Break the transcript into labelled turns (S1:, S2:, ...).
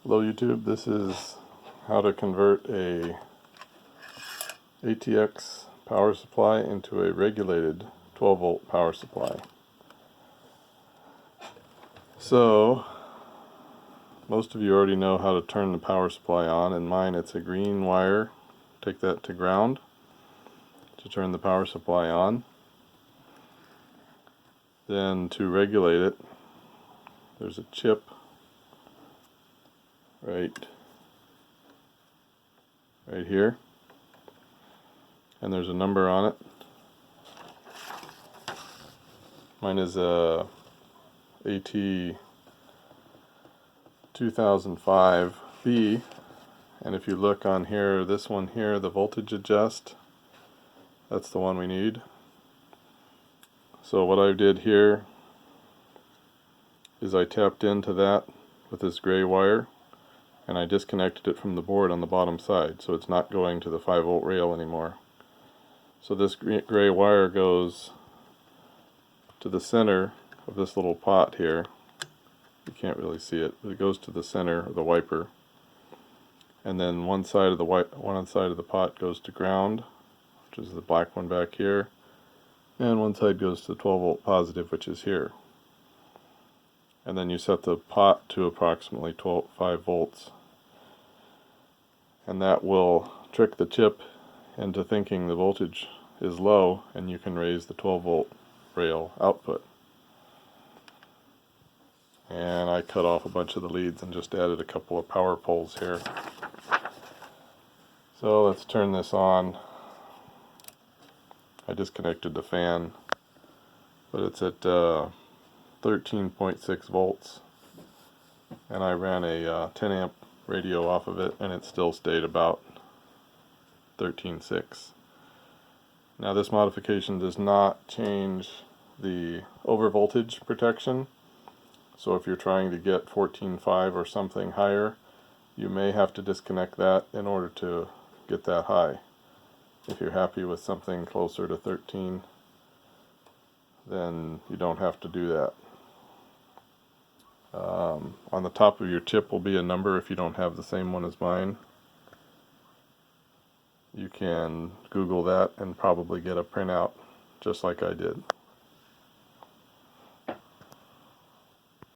S1: Hello YouTube, this is how to convert a ATX power supply into a regulated 12 volt power supply. So, most of you already know how to turn the power supply on. In mine it's a green wire. Take that to ground to turn the power supply on. Then to regulate it, there's a chip right here, and there's a number on it. Mine is a AT 2005B, and if you look on here, this one here, the voltage adjust, that's the one we need. So what I did here is I tapped into that with this gray wire, and I disconnected it from the board on the bottom side, so it's not going to the 5 volt rail anymore. So this gray wire goes to the center of this little pot here. You can't really see it, but it goes to the center of the wiper, and then one side of the pot goes to ground, which is the black one back here, and one side goes to 12 volt positive, which is here. And then you set the pot to approximately 5 volts, and that will trick the chip into thinking the voltage is low, and you can raise the 12 volt rail output. And I cut off a bunch of the leads and just added a couple of power poles here. So let's turn this on. I disconnected the fan, but it's at 13.6 volts, and I ran a 10 amp radio off of it, and it still stayed about 13.6. Now this modification does not change the overvoltage protection, so if you're trying to get 14.5 or something higher, you may have to disconnect that in order to get that high. If you're happy with something closer to 13, then you don't have to do that. On the top of your chip will be a number if you don't have the same one as mine. You can Google that and probably get a printout just like I did.